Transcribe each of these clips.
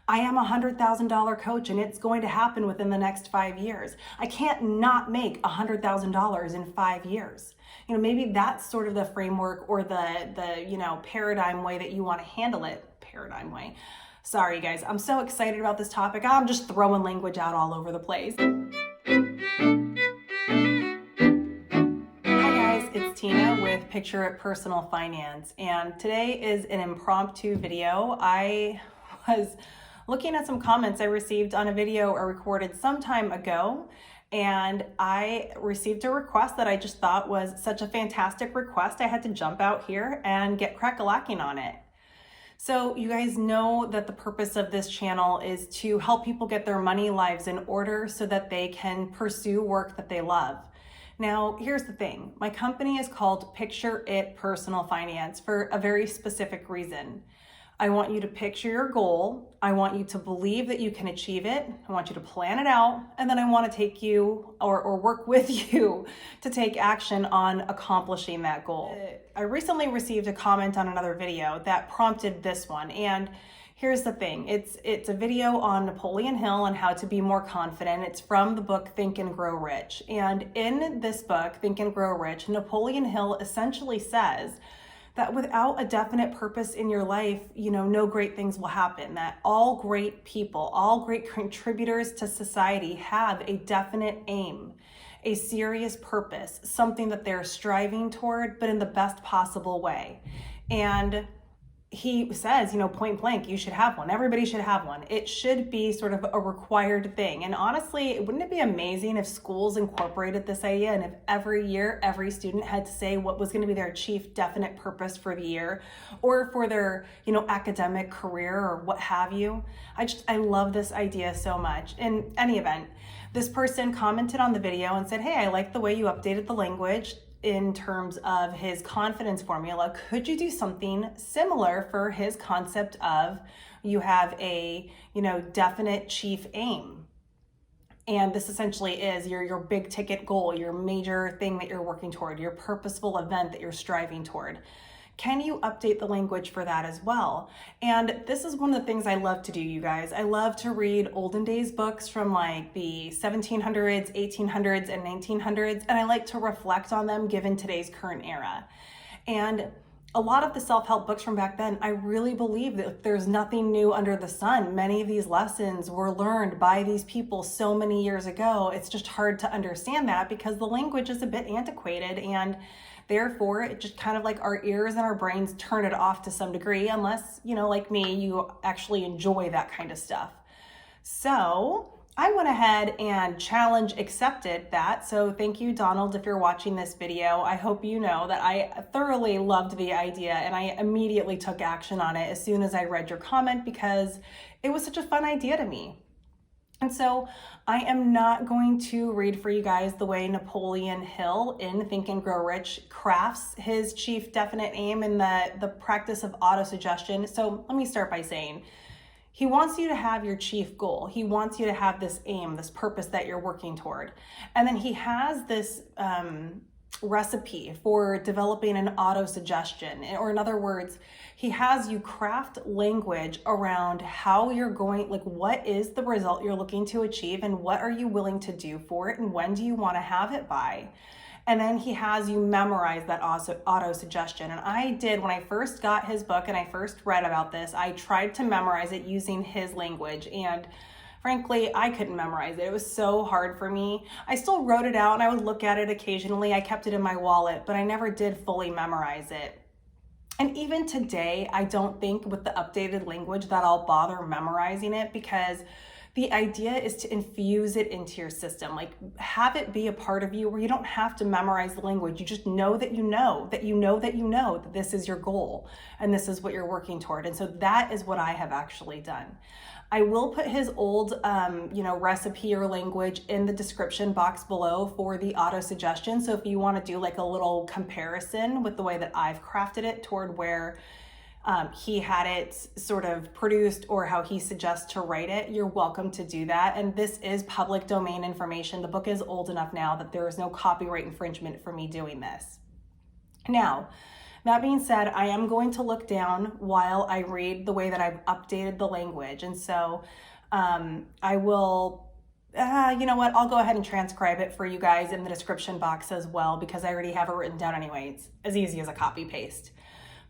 I am a $100,000 coach and it's going to happen within the next 5 years. I can't not make $100,000 in 5 years. Maybe that's sort of the framework or the paradigm way that you want to handle it. Paradigm way. Sorry guys, I'm so excited about this topic. I'm just throwing language out all over the place. It's Tina with Picture It Personal Finance, and today is an impromptu video. I was looking at some comments I received on a video I recorded some time ago, and I received a request that I just thought was such a fantastic request. I had to jump out here and get crack-a-lacking on it. So you guys know that the purpose of this channel is to help people get their money lives in order so that they can pursue work that they love. Now, here's the thing. My company is called Picture It Personal Finance for a very specific reason. I want you to picture your goal. I want you to believe that you can achieve it. I want you to plan it out. And then I want to take you or work with you to take action on accomplishing that goal. I recently received a comment on another video that prompted this one. And here's the thing. It's a video on Napoleon Hill and how to be more confident. It's from the book Think and Grow Rich. And in this book, Think and Grow Rich, Napoleon Hill essentially says that without a definite purpose in your life, no great things will happen. That all great people, all great contributors to society have a definite aim, a serious purpose, something that they're striving toward, but in the best possible way. And he says, point blank, you should have one. Everybody should have one. It should be sort of a required thing. And honestly, wouldn't it be amazing if schools incorporated this idea and if every year, every student had to say what was going to be their chief definite purpose for the year or for their, academic career or what have you? I love this idea so much. In any event, this person commented on the video and said, hey, I like the way you updated the language in terms of his confidence formula. Could you do something similar for his concept of you have a, definite chief aim? And this essentially is your big ticket goal, your major thing that you're working toward, your purposeful event that you're striving toward. Can you update the language for that as well? And this is one of the things I love to do, you guys. I love to read olden days books from like the 1700s, 1800s, and 1900s, and I like to reflect on them given today's current era. And a lot of the self-help books from back then, I really believe that there's nothing new under the sun. Many of these lessons were learned by these people so many years ago. It's just hard to understand that because the language is a bit antiquated, and therefore, it just kind of like our ears and our brains turn it off to some degree, unless, like me, you actually enjoy that kind of stuff. So I went ahead and accepted that. So thank you, Donald, if you're watching this video. I hope you know that I thoroughly loved the idea and I immediately took action on it as soon as I read your comment because it was such a fun idea to me. And so I am not going to read for you guys the way Napoleon Hill in Think and Grow Rich crafts his chief definite aim in the practice of autosuggestion. So let me start by saying, he wants you to have your chief goal. He wants you to have this aim, this purpose that you're working toward. And then he has this recipe for developing an autosuggestion, or in other words, he has you craft language around how you're going, like what is the result you're looking to achieve and what are you willing to do for it and when do you want to have it by? And then he has you memorize that auto-suggestion. And I did, when I first got his book and I first read about this, I tried to memorize it using his language, and frankly, I couldn't memorize it. It was so hard for me. I still wrote it out and I would look at it occasionally. I kept it in my wallet, but I never did fully memorize it. And even today, I don't think with the updated language that I'll bother memorizing it because the idea is to infuse it into your system, like have it be a part of you where you don't have to memorize the language. You just know that you know that this is your goal and this is what you're working toward. And so that is what I have actually done. I will put his old, recipe or language in the description box below for the auto suggestion. So if you want to do like a little comparison with the way that I've crafted it toward where he had it sort of produced or how he suggests to write it, you're welcome to do that. And this is public domain information. The book is old enough now that there is no copyright infringement for me doing this. Now, That being said, I am going to look down while I read the way that I've updated the language. And so I will, you know what, I'll go ahead and transcribe it for you guys in the description box as well, because I already have it written down anyway. It's as easy as a copy paste.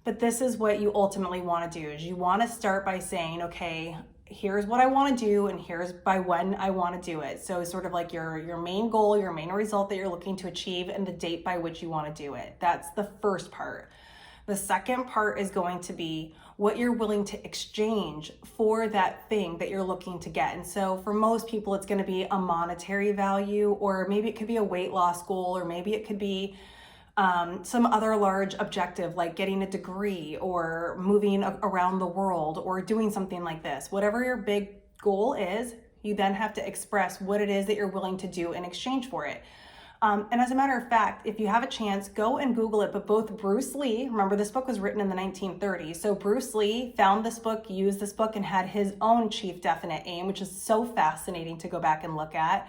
But this is what you ultimately want to do, is you want to start by saying, okay, here's what I want to do, and here's by when I want to do it. So sort of like your main goal, your main result that you're looking to achieve, and the date by which you want to do it. That's the first part. The second part is going to be what you're willing to exchange for that thing that you're looking to get. And so for most people, it's going to be a monetary value, or maybe it could be a weight loss goal, or maybe it could be some other large objective, like getting a degree or moving around the world or doing something like this. Whatever your big goal is, you then have to express what it is that you're willing to do in exchange for it. And as a matter of fact, if you have a chance, go and Google it. But both Bruce Lee, remember this book was written in the 1930s. So Bruce Lee found this book, used this book, and had his own chief definite aim, which is so fascinating to go back and look at.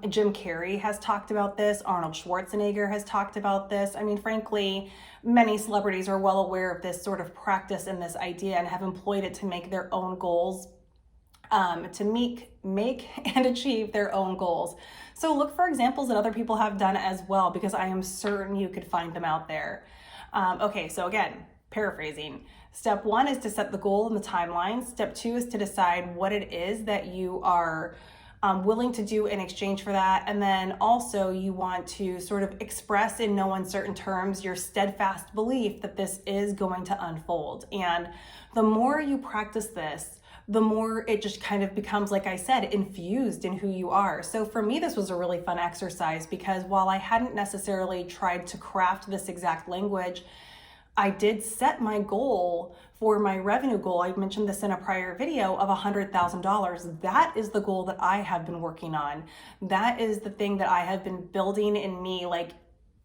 Jim Carrey has talked about this. Arnold Schwarzenegger has talked about this. I mean, frankly, many celebrities are well aware of this sort of practice and this idea, and have employed it to make their own goals, to make and achieve their own goals. So look for examples that other people have done as well, because I am certain you could find them out there. Okay, so again, paraphrasing. Step 1 is to set the goal and the timeline. Step 2 is to decide what it is that you are willing to do in exchange for that. And then also you want to sort of express in no uncertain terms your steadfast belief that this is going to unfold. And the more you practice this, the more it just kind of becomes, like I said, infused in who you are. So for me, this was a really fun exercise, because while I hadn't necessarily tried to craft this exact language, I did set my goal for my revenue goal. I mentioned this in a prior video, of $100,000. That is the goal that I have been working on. That is the thing that I have been building in me, like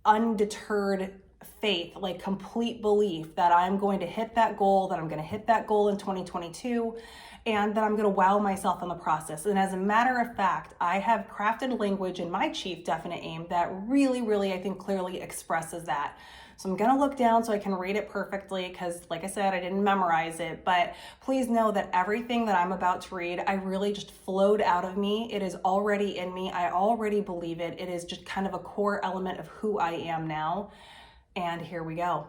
undeterred faith, like complete belief that I'm going to hit that goal, that I'm going to hit that goal in 2022, and that I'm going to wow myself in the process. And as a matter of fact, I have crafted language in my chief definite aim that really, really, I think clearly expresses that. So I'm going to look down so I can read it perfectly, because like I said, I didn't memorize it, but please know that everything that I'm about to read, I really just flowed out of me. It is already in me. I already believe it. It is just kind of a core element of who I am now. And here we go.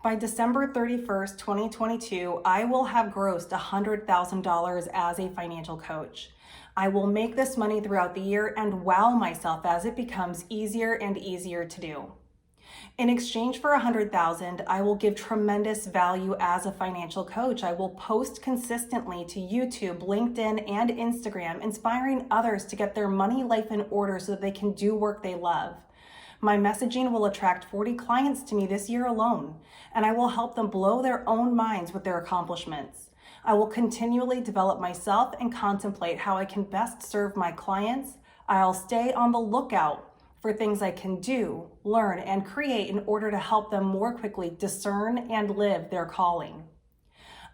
By December 31st, 2022, I will have grossed $100,000 as a financial coach. I will make this money throughout the year and wow myself as it becomes easier and easier to do. In exchange for $100,000, I will give tremendous value as a financial coach. I will post consistently to YouTube, LinkedIn, and Instagram, inspiring others to get their money life in order so that they can do work they love. My messaging will attract 40 clients to me this year alone, and I will help them blow their own minds with their accomplishments. I will continually develop myself and contemplate how I can best serve my clients. I'll stay on the lookout for things I can do, learn, and create in order to help them more quickly discern and live their calling.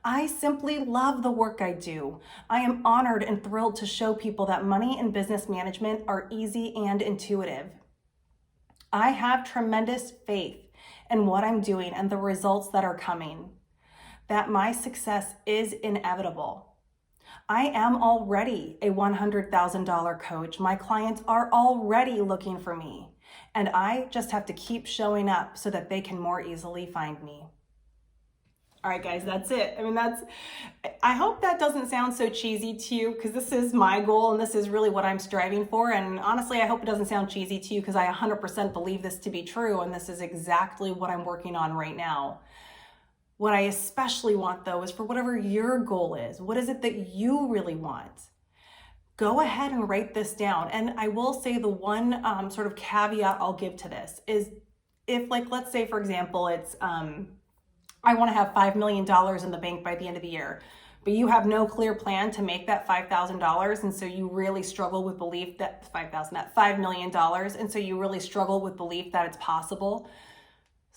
I simply love the work I do. I am honored and thrilled to show people that money and business management are easy and intuitive. I have tremendous faith in what I'm doing and the results that are coming, that my success is inevitable. I am already a $100,000 coach. My clients are already looking for me, and I just have to keep showing up so that they can more easily find me. All right, guys, that's it. I mean, I hope that doesn't sound so cheesy to you, because this is my goal and this is really what I'm striving for. And honestly, I hope it doesn't sound cheesy to you, because I 100% believe this to be true. And this is exactly what I'm working on right now. What I especially want, though, is for whatever your goal is. What is it that you really want? Go ahead and write this down. And I will say the one sort of caveat I'll give to this is, if, like, let's say, for example, it's, I want to have $5 million in the bank by the end of the year, but you have no clear plan to make that $5,000. And so you really struggle with belief that $5 million. And so you really struggle with belief that it's possible.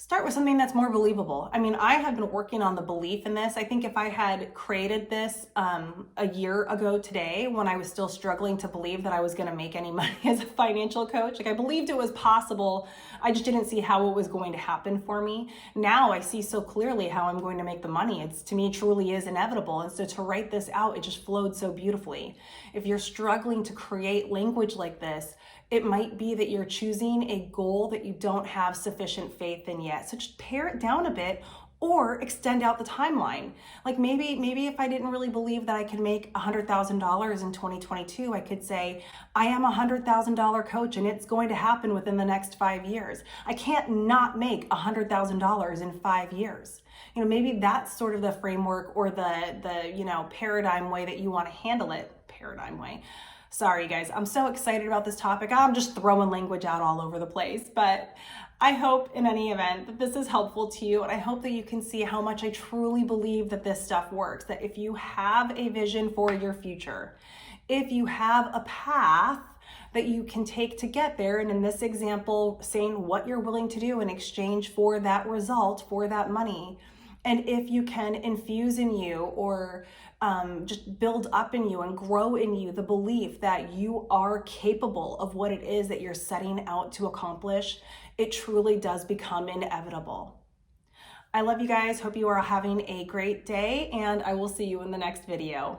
Start with something that's more believable. I mean, I have been working on the belief in this. I think if I had created this a year ago today, when I was still struggling to believe that I was going to make any money as a financial coach, like I believed it was possible. I just didn't see how it was going to happen for me. Now I see so clearly how I'm going to make the money. It's, to me, truly is inevitable. And so to write this out, it just flowed so beautifully. If you're struggling to create language like this, it might be that you're choosing a goal that you don't have sufficient faith in yet. So just pare it down a bit or extend out the timeline. Like maybe if I didn't really believe that I could make $100,000 in 2022, I could say, I am a $100,000 coach and it's going to happen within the next 5 years. I can't not make $100,000 in 5 years. You know, maybe that's sort of the framework or the paradigm way that you want to handle it. Paradigm way. Sorry, guys, I'm so excited about this topic. I'm just throwing language out all over the place, but I hope in any event that this is helpful to you, and I hope that you can see how much I truly believe that this stuff works, that if you have a vision for your future, if you have a path that you can take to get there, and in this example, saying what you're willing to do in exchange for that result, for that money, and if you can infuse in you or just build up in you and grow in you the belief that you are capable of what it is that you're setting out to accomplish, it truly does become inevitable. I love you guys. Hope you are having a great day, and I will see you in the next video.